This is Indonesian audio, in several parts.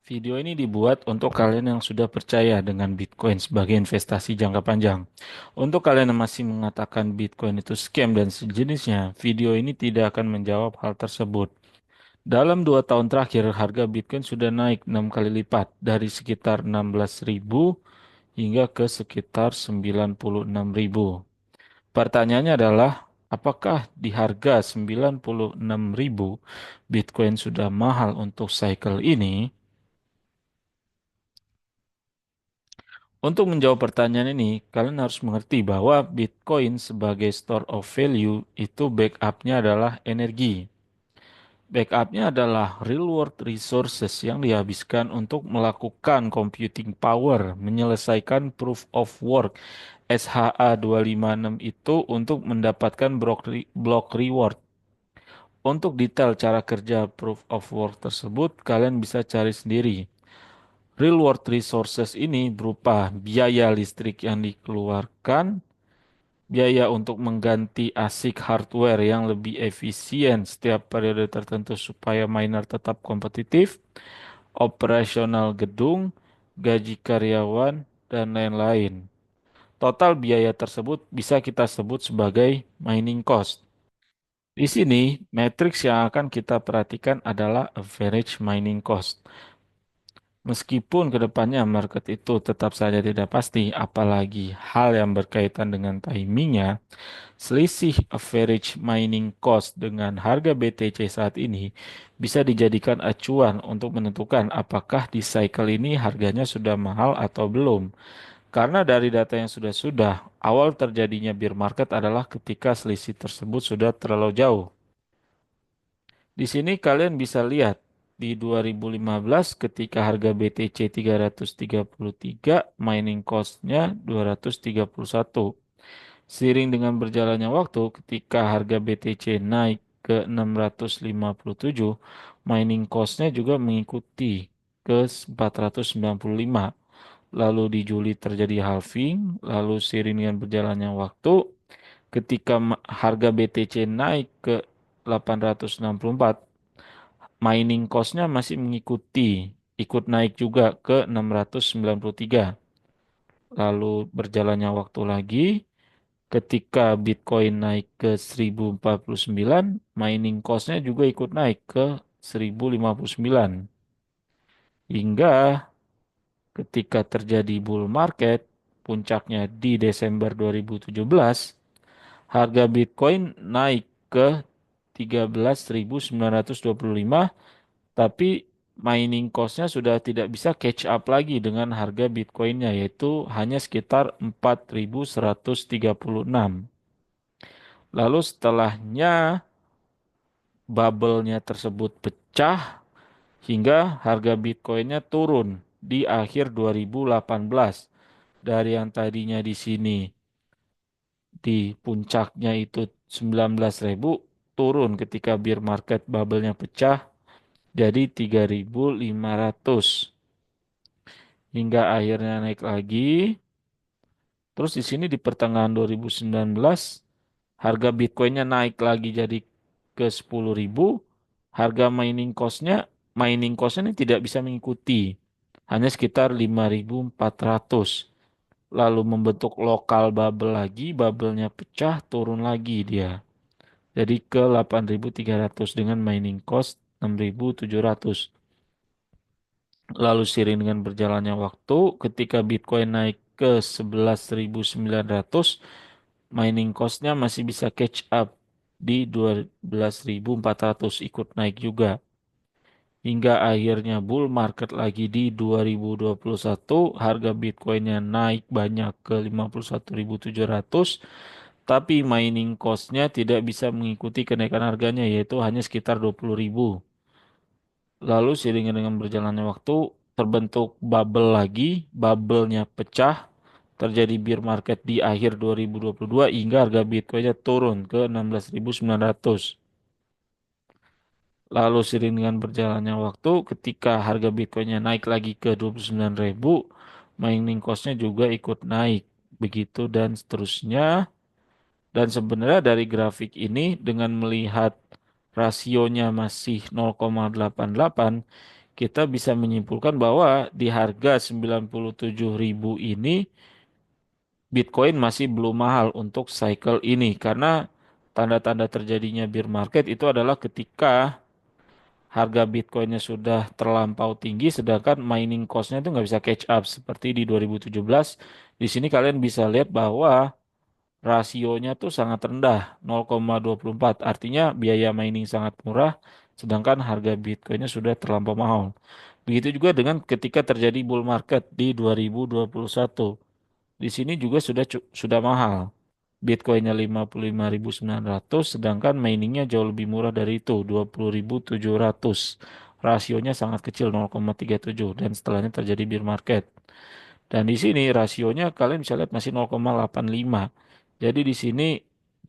Video ini dibuat untuk kalian yang sudah percaya dengan Bitcoin sebagai investasi jangka panjang. Untuk kalian yang masih mengatakan Bitcoin itu scam dan sejenisnya, video ini tidak akan menjawab hal tersebut. Dalam 2 tahun terakhir, harga Bitcoin sudah naik 6 kali lipat dari sekitar 16.000 hingga ke sekitar 96.000. Pertanyaannya adalah, apakah di harga 96.000 Bitcoin sudah mahal untuk cycle ini? Untuk menjawab pertanyaan ini, kalian harus mengerti bahwa Bitcoin sebagai store of value itu backupnya adalah energi. Backupnya adalah real world resources yang dihabiskan untuk melakukan computing power, menyelesaikan proof of work SHA 256 itu untuk mendapatkan block reward. Untuk detail cara kerja proof of work tersebut, kalian bisa cari sendiri. Real world resources ini berupa biaya listrik yang dikeluarkan, biaya untuk mengganti ASIC hardware yang lebih efisien setiap periode tertentu supaya miner tetap kompetitif, operasional gedung, gaji karyawan, dan lain-lain. Total biaya tersebut bisa kita sebut sebagai mining cost. Di sini, matriks yang akan kita perhatikan adalah average mining cost. Meskipun kedepannya market itu tetap saja tidak pasti, apalagi hal yang berkaitan dengan timingnya, selisih average mining cost dengan harga BTC saat ini bisa dijadikan acuan untuk menentukan apakah di cycle ini harganya sudah mahal atau belum. Karena dari data yang sudah-sudah, awal terjadinya bear market adalah ketika selisih tersebut sudah terlalu jauh. Di sini kalian bisa lihat di 2015 ketika harga BTC 333, mining cost-nya 231. Seiring dengan berjalannya waktu, ketika harga BTC naik ke 657, mining cost-nya juga mengikuti ke 495. Lalu di Juli terjadi halving, lalu seiring dengan berjalannya waktu, ketika harga BTC naik ke 864, mining cost-nya masih mengikuti, ikut naik juga ke 693. Lalu berjalannya waktu lagi, ketika Bitcoin naik ke 1049, mining cost-nya juga ikut naik ke 1059. Hingga ketika terjadi bull market, puncaknya di Desember 2017, harga Bitcoin naik ke 13.925, tapi mining cost-nya sudah tidak bisa catch up lagi dengan harga Bitcoin-nya, yaitu hanya sekitar 4.136. Lalu setelahnya bubble-nya tersebut pecah hingga harga Bitcoin-nya turun di akhir 2018. Dari yang tadinya di sini di puncaknya itu 19.000, turun ketika bear market bubble-nya pecah jadi 3.500 hingga akhirnya naik lagi. Terus di sini di pertengahan 2019 harga Bitcoin-nya naik lagi jadi ke 10.000. Harga mining cost-nya ini tidak bisa mengikuti. Hanya sekitar 5.400. Lalu membentuk lokal bubble lagi, bubble-nya pecah, turun lagi dia. Jadi ke 8.300 dengan mining cost 6.700. Lalu seiring dengan berjalannya waktu, ketika Bitcoin naik ke 11.900, mining cost-nya masih bisa catch up di 12.400, ikut naik juga. Hingga akhirnya bull market lagi di 2021, harga Bitcoin-nya naik banyak ke 51.700, tapi mining cost-nya tidak bisa mengikuti kenaikan harganya, yaitu hanya sekitar 20.000. Lalu seiring dengan berjalannya waktu terbentuk bubble lagi, bubble-nya pecah, terjadi bear market di akhir 2022 hingga harga Bitcoin-nya turun ke 16.900. Lalu seiring dengan berjalannya waktu ketika harga Bitcoin-nya naik lagi ke 29.000, mining cost-nya juga ikut naik. Begitu dan seterusnya. Dan sebenarnya dari grafik ini dengan melihat rasionya masih 0,88, kita bisa menyimpulkan bahwa di harga 97.000 ini Bitcoin masih belum mahal untuk cycle ini karena tanda-tanda terjadinya bear market itu adalah ketika harga Bitcoinnya sudah terlampau tinggi sedangkan mining cost-nya itu nggak bisa catch up seperti di 2017. Di sini kalian bisa lihat bahwa rasionya tuh sangat rendah 0,24. Artinya biaya mining sangat murah sedangkan harga Bitcoinnya sudah terlampau mahal. Begitu juga dengan ketika terjadi bull market di 2021. Di sini juga sudah mahal. Bitcoinnya 55.900, sedangkan miningnya jauh lebih murah dari itu, 20.700. Rasionya sangat kecil 0,37 dan setelahnya terjadi bear market. Dan di sini rasionya kalian bisa lihat masih 0,85. Jadi di sini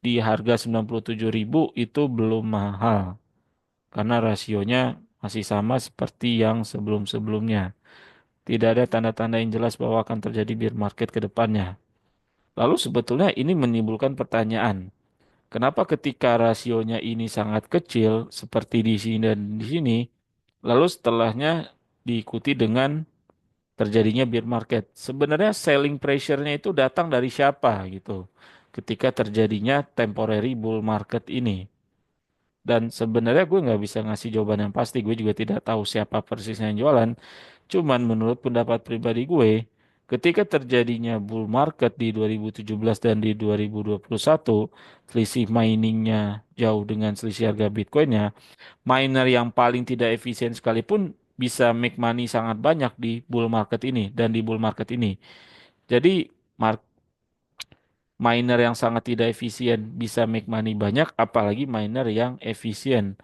di harga 97.000 itu belum mahal karena rasionya masih sama seperti yang sebelum-sebelumnya. Tidak ada tanda-tanda yang jelas bahwa akan terjadi bear market ke depannya. Lalu sebetulnya ini menimbulkan pertanyaan, kenapa ketika rasionya ini sangat kecil seperti di sini dan di sini, lalu setelahnya diikuti dengan terjadinya bear market. Sebenarnya selling pressure-nya itu datang dari siapa gitu. Ketika terjadinya temporary bull market ini. Dan sebenarnya gue nggak bisa ngasih jawaban yang pasti. Gue juga tidak tahu siapa persisnya yang jualan. Cuman menurut pendapat pribadi gue, ketika terjadinya bull market di 2017 dan di 2021, selisih miningnya jauh dengan selisih harga Bitcoinnya, miner yang paling tidak efisien sekalipun bisa make money sangat banyak di bull market ini dan di bull market ini. Jadi mar- miner yang sangat tidak efisien bisa make money banyak, apalagi miner yang efisien.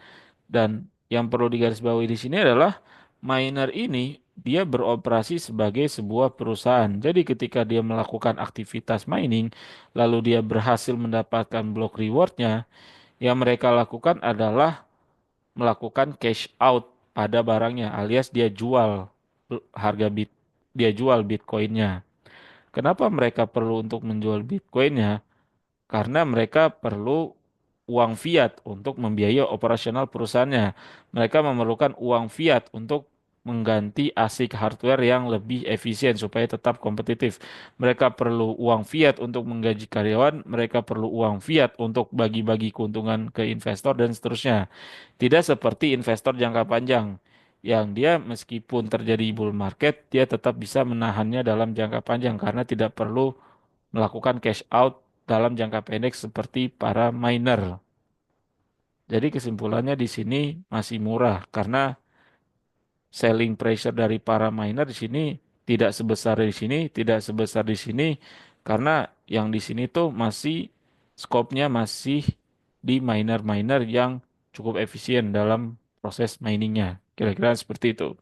Dan yang perlu digarisbawahi di sini adalah miner ini dia beroperasi sebagai sebuah perusahaan. Jadi ketika dia melakukan aktivitas mining, lalu dia berhasil mendapatkan block rewardnya, yang mereka lakukan adalah melakukan cash out pada barangnya, alias dia jual harga dia jual Bitcoinnya. Kenapa mereka perlu untuk menjual Bitcoinnya? Karena mereka perlu uang fiat untuk membiayai operasional perusahaannya. Mereka memerlukan uang fiat untuk mengganti ASIC hardware yang lebih efisien supaya tetap kompetitif. Mereka perlu uang fiat untuk menggaji karyawan, mereka perlu uang fiat untuk bagi-bagi keuntungan ke investor dan seterusnya. Tidak seperti investor jangka panjang yang dia meskipun terjadi bull market, dia tetap bisa menahannya dalam jangka panjang karena tidak perlu melakukan cash out dalam jangka pendek seperti para miner. Jadi kesimpulannya di sini masih murah karena selling pressure dari para miner di sini tidak sebesar di sini, tidak sebesar di sini karena yang di sini tuh masih skopnya masih di miner-miner yang cukup efisien dalam proses miningnya. Kira-kira seperti itu.